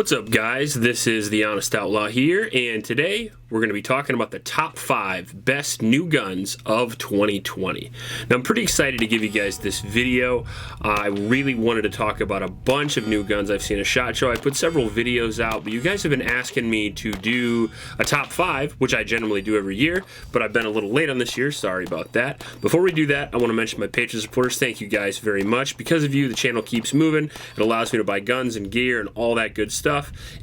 What's up, guys? This is the Honest Outlaw here, and today we're going to be talking about the top 5 best new guns of 2020. Now, I'm pretty excited to give you guys this video. I really wanted to talk about a bunch of new guns I've seen at SHOT Show. I put several videos out, but you guys have been asking me to do a top 5, which I generally do every year, but I've been a little late on this year. Sorry about that. Before we do that, I want to mention my Patreon supporters. Thank you guys very much. Because of you, the channel keeps moving. It allows me to buy guns and gear and all that good stuff,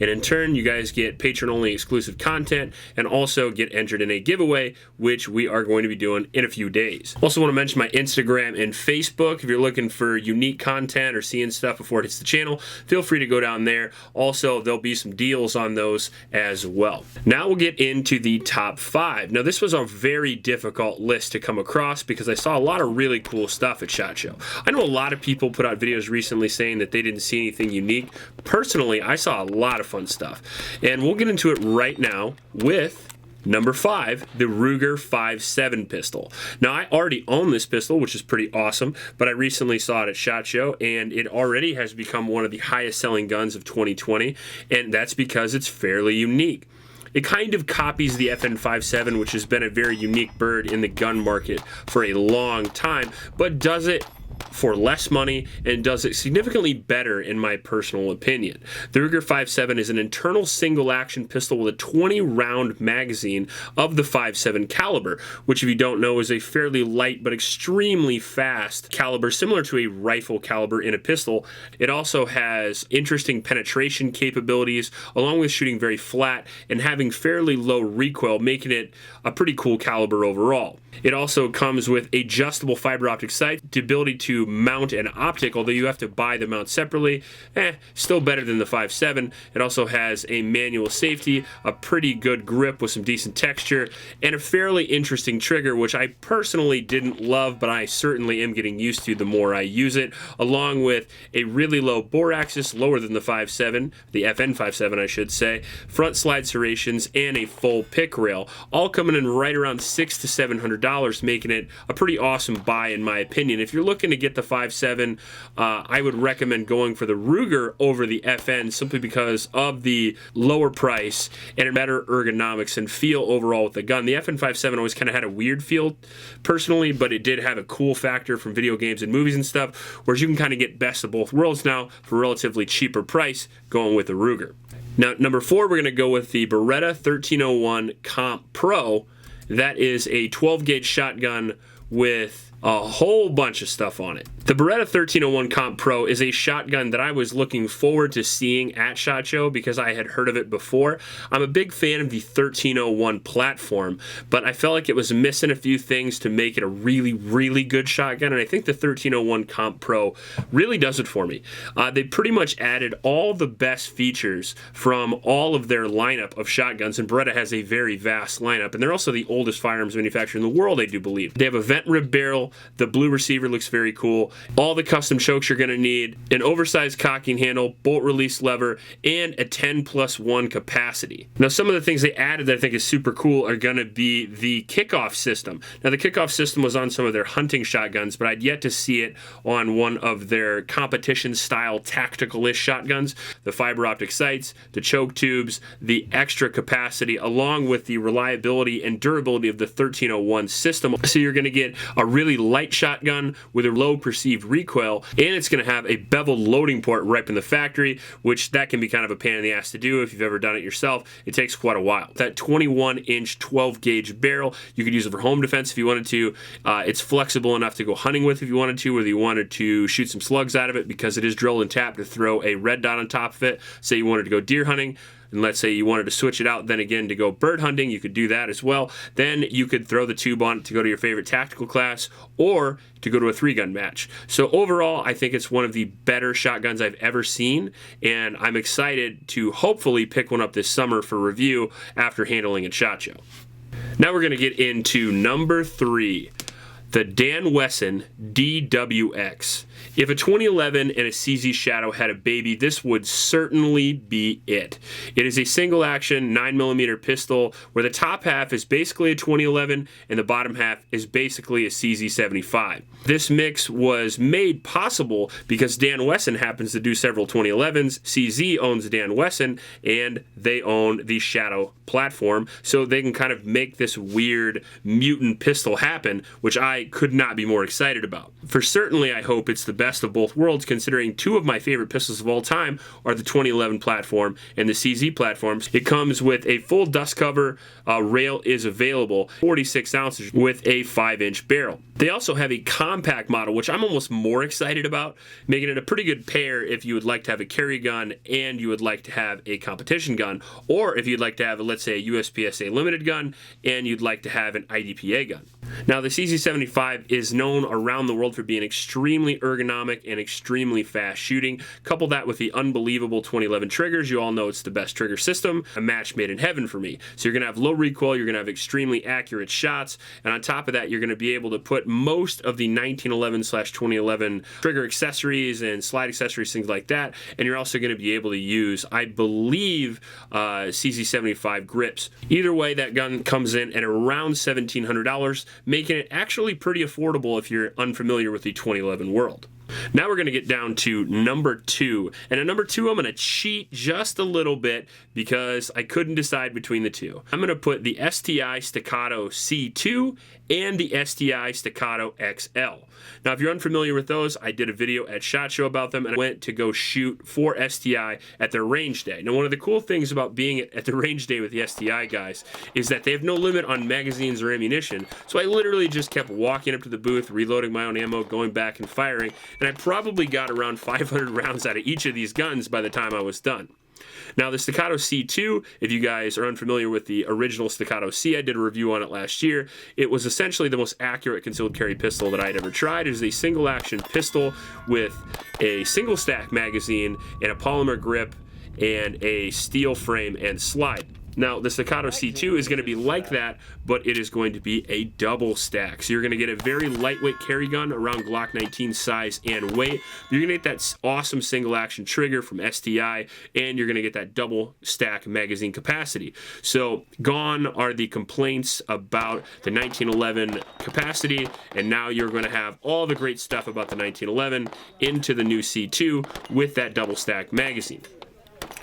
and in turn, you guys get Patreon-only exclusive content and also get entered in a giveaway, which we are going to be doing in a few days. Also want to mention my Instagram and Facebook. If you're looking for unique content or seeing stuff before it hits the channel, feel free to go down there. Also, there'll be some deals on those as well. Now we'll get into the top 5. Now, this was a very difficult list to come across because I saw a lot of really cool stuff at SHOT Show. I know a lot of people put out videos recently saying that they didn't see anything unique. Personally, I saw a lot of fun stuff, and we'll get into it right now with number 5, the Ruger 5.7 pistol. Now, I already own this pistol, which is pretty awesome, but I recently saw it at SHOT Show, and it already has become one of the highest selling guns of 2020, and that's because it's fairly unique. It kind of copies the FN 5.7, which has been a very unique bird in the gun market for a long time, but does it for less money and does it significantly better in my personal opinion. The Ruger 5.7 is an internal single action pistol with a 20 round magazine of the 5.7 caliber, which if you don't know is a fairly light but extremely fast caliber similar to a rifle caliber in a pistol. It also has interesting penetration capabilities along with shooting very flat and having fairly low recoil, making it a pretty cool caliber overall. It also comes with adjustable fiber optic sights, the ability to mount an optic, although you have to buy the mount separately. Still better than the 5.7. It also has a manual safety, a pretty good grip with some decent texture, and a fairly interesting trigger, which I personally didn't love, but I certainly am getting used to the more I use it, along with a really low bore axis, lower than the 5.7, the FN 5.7 I should say, front slide serrations, and a full pick rail, all coming in right around $600 to $700, making it a pretty awesome buy in my opinion. If you're looking to get the 5.7, I would recommend going for the Ruger over the FN simply because of the lower price and a better ergonomics and feel overall with the gun. The FN 5.7 always kind of had a weird feel personally, but it did have a cool factor from video games and movies and stuff, whereas you can kind of get best of both worlds now for a relatively cheaper price going with the Ruger. Now, number 4, we're going to go with the Beretta 1301 Comp Pro. That is a 12 gauge shotgun with a whole bunch of stuff on it. The Beretta 1301 Comp Pro is a shotgun that I was looking forward to seeing at SHOT Show because I had heard of it before. I'm a big fan of the 1301 platform, but I felt like it was missing a few things to make it a really, really good shotgun, and I think the 1301 Comp Pro really does it for me. They pretty much added all the best features from all of their lineup of shotguns, and Beretta has a very vast lineup, and they're also the oldest firearms manufacturer in the world, I do believe. They have a vent rib barrel. The blue receiver looks very cool. All the custom chokes you're going to need, an oversized cocking handle, bolt release lever, and a 10+1 capacity. Now, some of the things they added that I think is super cool are going to be the kickoff system. Now, the kickoff system was on some of their hunting shotguns, but I'd yet to see it on one of their competition-style tactical-ish shotguns. The fiber optic sights, the choke tubes, the extra capacity, along with the reliability and durability of the 1301 system. So you're going to get a really light shotgun with a low perceived recoil, and it's going to have a beveled loading port right in the factory, which that can be kind of a pain in the ass to do if you've ever done it yourself. It takes quite a while. That 21-inch 12-gauge barrel, you could use it for home defense if you wanted to. It's flexible enough to go hunting with if you wanted to, whether you wanted to shoot some slugs out of it because it is drilled and tapped to throw a red dot on top of it. Say you wanted to go deer hunting, and let's say you wanted to switch it out then again to go bird hunting, you could do that as well. Then you could throw the tube on it to go to your favorite tactical class or to go to a 3-gun match. So overall, I think it's one of the better shotguns I've ever seen, and I'm excited to hopefully pick one up this summer for review after handling at SHOT Show. Now we're going to get into number 3. the Wesson DWX. If a 2011 and a CZ Shadow had a baby, this would certainly be it. It is a single action 9mm pistol where the top half is basically a 2011 and the bottom half is basically a CZ75. This mix was made possible because Wesson happens to do several 2011s, CZ owns Wesson, and they own the Shadow platform, so they can kind of make this weird mutant pistol happen, which I could not be more excited about. For certainly, I hope it's the best of both worlds, considering two of my favorite pistols of all time are the 2011 platform and the CZ platforms. It comes with a full dust cover, rail is available, 46 ounces with a 5-inch barrel. They also have a compact model, which I'm almost more excited about, making it a pretty good pair if you would like to have a carry gun and you would like to have a competition gun, or if you'd like to have, let's say, a USPSA limited gun and you'd like to have an IDPA gun. Now, the CZ75 is known around the world for being extremely ergonomic and extremely fast shooting. Couple that with the unbelievable 2011 triggers, you all know it's the best trigger system, a match made in heaven for me. So you're going to have low recoil, you're going to have extremely accurate shots, and on top of that, you're going to be able to put most of the 1911/2011 trigger accessories and slide accessories, things like that, and you're also going to be able to use, I believe, CZ75 grips. Either way, that gun comes in at around $1,700, making it actually pretty affordable if you're unfamiliar with the 2011 world. Now we're going to get down to number 2. And at number 2, I'm going to cheat just a little bit because I couldn't decide between the two. I'm going to put the STI Staccato C2 and the STI Staccato XL. Now, if you're unfamiliar with those, I did a video at SHOT Show about them, and I went to go shoot for STI at their range day. Now, one of the cool things about being at the range day with the STI guys is that they have no limit on magazines or ammunition, so I literally just kept walking up to the booth, reloading my own ammo, going back and firing, and I probably got around 500 rounds out of each of these guns by the time I was done. Now, the Staccato C2, if you guys are unfamiliar with the original Staccato C, I did a review on it last year. It was essentially the most accurate concealed carry pistol that I'd ever tried. It is a single action pistol with a single stack magazine and a polymer grip and a steel frame and slide. Now, the Staccato C2 is going to be like that, but it is going to be a double stack. So you're going to get a very lightweight carry gun around Glock 19 size and weight. You're going to get that awesome single action trigger from STI, and you're going to get that double stack magazine capacity. So gone are the complaints about the 1911 capacity, and now you're going to have all the great stuff about the 1911 into the new C2 with that double stack magazine.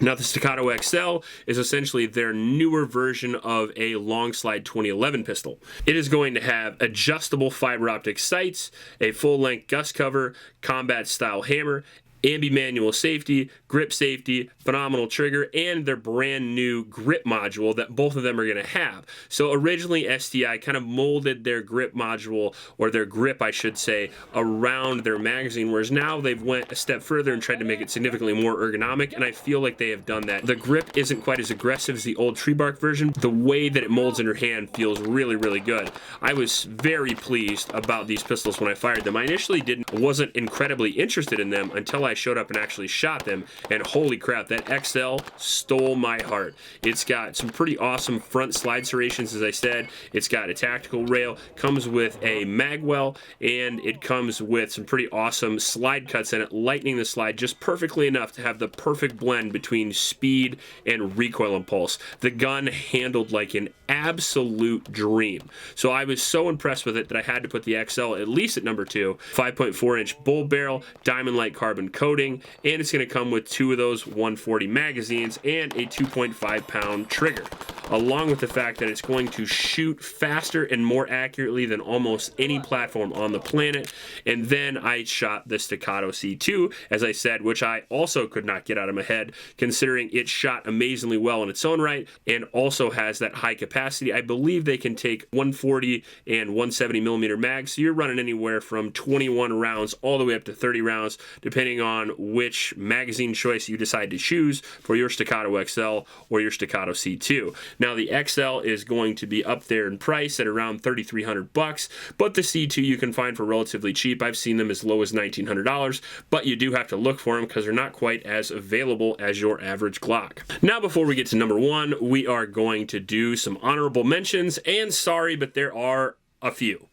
Now, the Staccato XL is essentially their newer version of a long slide 2011 pistol. It is going to have adjustable fiber optic sights, a full-length gust cover, combat style hammer, ambi manual safety, grip safety, phenomenal trigger, and their brand new grip module that both of them are going to have. So originally STI kind of molded their grip module, or their grip I should say, around their magazine, whereas now they've went a step further and tried to make it significantly more ergonomic, and I feel like they have done that. The grip isn't quite as aggressive as the old tree bark version. The way that it molds in your hand feels really, really good. I was very pleased about these pistols when I fired them. I initially wasn't incredibly interested in them until I showed up and actually shot them, and holy crap, that XL stole my heart. It's got some pretty awesome front slide serrations, as I said. It's got a tactical rail, comes with a mag well, and it comes with some pretty awesome slide cuts in it, lightening the slide just perfectly enough to have the perfect blend between speed and recoil impulse. The gun handled like an absolute dream. So I was so impressed with it that I had to put the XL at least at number 2. 5.4-inch bull barrel, diamond-like carbon coating, and it's going to come with 2 of those 140 magazines and a 2.5-pound trigger, along with the fact that it's going to shoot faster and more accurately than almost any platform on the planet. And then I shot the Staccato C2, as I said, which I also could not get out of my head, considering it shot amazingly well in its own right and also has that high capacity. I believe they can take 140 and 170 millimeter mags, so you're running anywhere from 21 rounds all the way up to 30 rounds, depending on which magazine choice you decide to choose for your Staccato XL or your Staccato C2. Now, the XL is going to be up there in price at around $3,300, but the C2 you can find for relatively cheap. I've seen them as low as $1,900, but you do have to look for them because they're not quite as available as your average Glock. Now, before we get to number 1, we are going to do some honorable mentions, and sorry, but there are a few.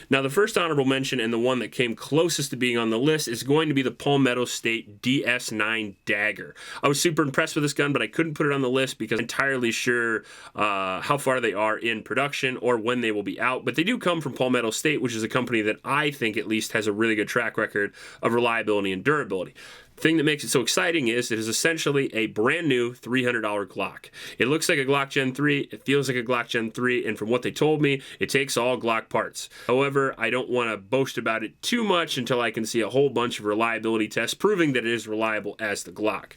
Now, the first honorable mention, and the one that came closest to being on the list, is going to be the Palmetto State DS9 Dagger. I was super impressed with this gun, but I couldn't put it on the list because I'm entirely sure how far they are in production or when they will be out. But they do come from Palmetto State, which is a company that I think at least has a really good track record of reliability and durability. The thing that makes it so exciting is it is essentially a brand new $300 Glock. It looks like a Glock Gen 3, it feels like a Glock Gen 3, and from what they told me, it takes all Glock parts. However, I don't want to boast about it too much until I can see a whole bunch of reliability tests proving that it is reliable as the Glock.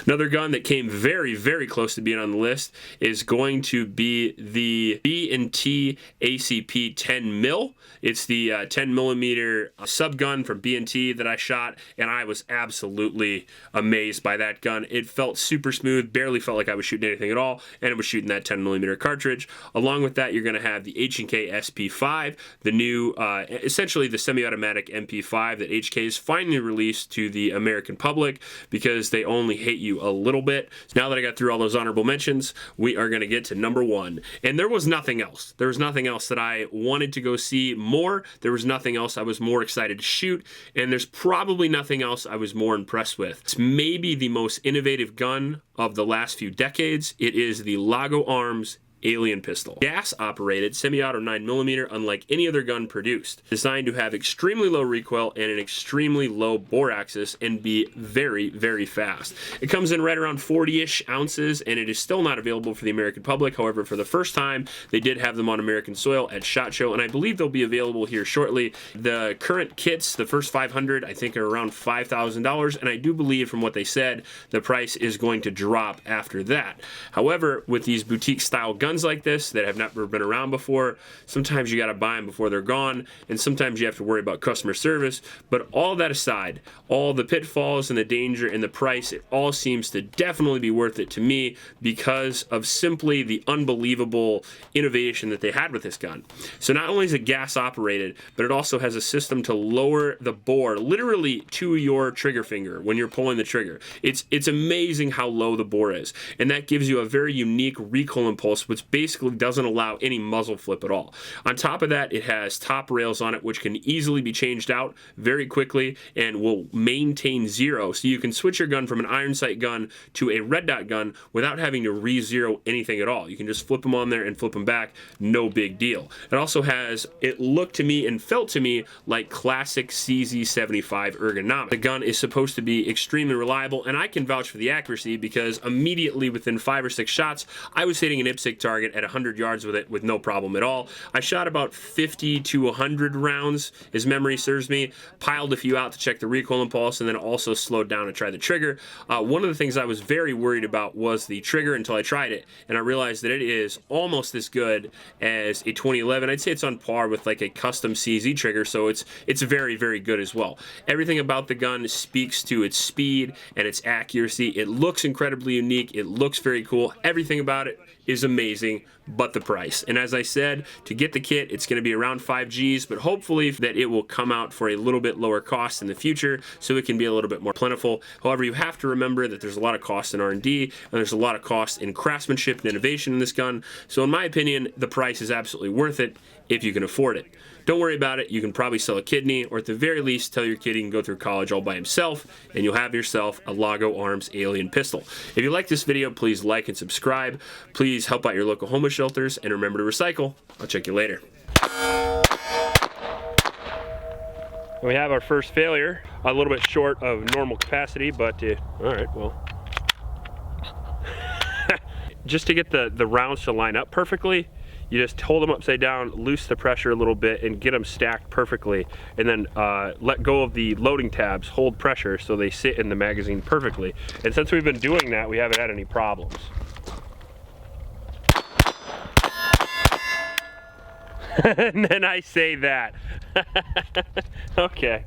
Another gun that came very, very close to being on the list is going to be the B&T ACP 10 mil. It's the 10 millimeter subgun from B&T that I shot, and I was absolutely amazed by that gun. It felt super smooth, barely felt like I was shooting anything at all, and it was shooting that 10 millimeter cartridge. Along with that, you're going to have the H&K SP5, the new, essentially the semi-automatic MP5 that HK has finally released to the American public because they only hate you a little bit. So now that I got through all those honorable mentions, we are going to get to number one. And there was nothing else. There was nothing else that I wanted to go see more. There was nothing else I was more excited to shoot. And there's probably nothing else I was more impressed with. It's maybe the most innovative gun of the last few decades. It is the Laugo Arms Alien Pistol. Gas operated, semi-auto 9mm, unlike any other gun produced. Designed to have extremely low recoil and an extremely low bore axis and be very, very fast. It comes in right around 40-ish ounces, and it is still not available for the American public. However, for the first time, they did have them on American soil at SHOT Show, and I believe they'll be available here shortly. The current kits, the first 500, I think are around $5,000, and I do believe from what they said, the price is going to drop after that. However, with these boutique-style guns like this that have never been around before, sometimes you got to buy them before they're gone, and sometimes you have to worry about customer service. But all that aside, all the pitfalls and the danger and the price, it all seems to definitely be worth it to me because of simply the unbelievable innovation that they had with this gun. So not only is it gas operated, but it also has a system to lower the bore literally to your trigger finger when you're pulling the trigger. It's amazing how low the bore is, and that gives you a very unique recoil impulse, which basically doesn't allow any muzzle flip at all. On top of that, it has top rails on it, which can easily be changed out very quickly and will maintain zero. So you can switch your gun from an iron sight gun to a red dot gun without having to re-zero anything at all. You can just flip them on there and flip them back, no big deal. It also has, it looked to me and felt to me like classic CZ75 ergonomics. The gun is supposed to be extremely reliable, and I can vouch for the accuracy because immediately within 5 or 6 shots, I was hitting an IPSC target at 100 yards with it with no problem at all. I shot about 50 to 100 rounds, as memory serves me, piled a few out to check the recoil impulse, and then also slowed down to try the trigger. One of the things I was very worried about was the trigger until I tried it, and I realized that it is almost as good as a 2011. I'd say it's on par with like a custom CZ trigger, so it's very, very good as well. Everything about the gun speaks to its speed and its accuracy. It looks incredibly unique. It looks very cool. Everything about it is amazing, but the price. And as I said, to get the kit, it's going to be around 5 Gs, but hopefully that it will come out for a little bit lower cost in the future so it can be a little bit more plentiful. However, you have to remember that there's a lot of cost in R&D, and there's a lot of cost in craftsmanship and innovation in this gun. So in my opinion, the price is absolutely worth it if you can afford it. Don't worry about it. You can probably sell a kidney, or at the very least, tell your kid he can go through college all by himself, and you'll have yourself a Laugo Arms Alien Pistol. If you like this video, please like and subscribe. Please help out your local homeless shelters, and remember to recycle. I'll check you later. We have our first failure, a little bit short of normal capacity, but all right, well. Just to get the rounds to line up perfectly, you just hold them upside down, loose the pressure a little bit, and get them stacked perfectly. And then let go of the loading tabs, hold pressure so they sit in the magazine perfectly. And since we've been doing that, we haven't had any problems. And then I say that. Okay.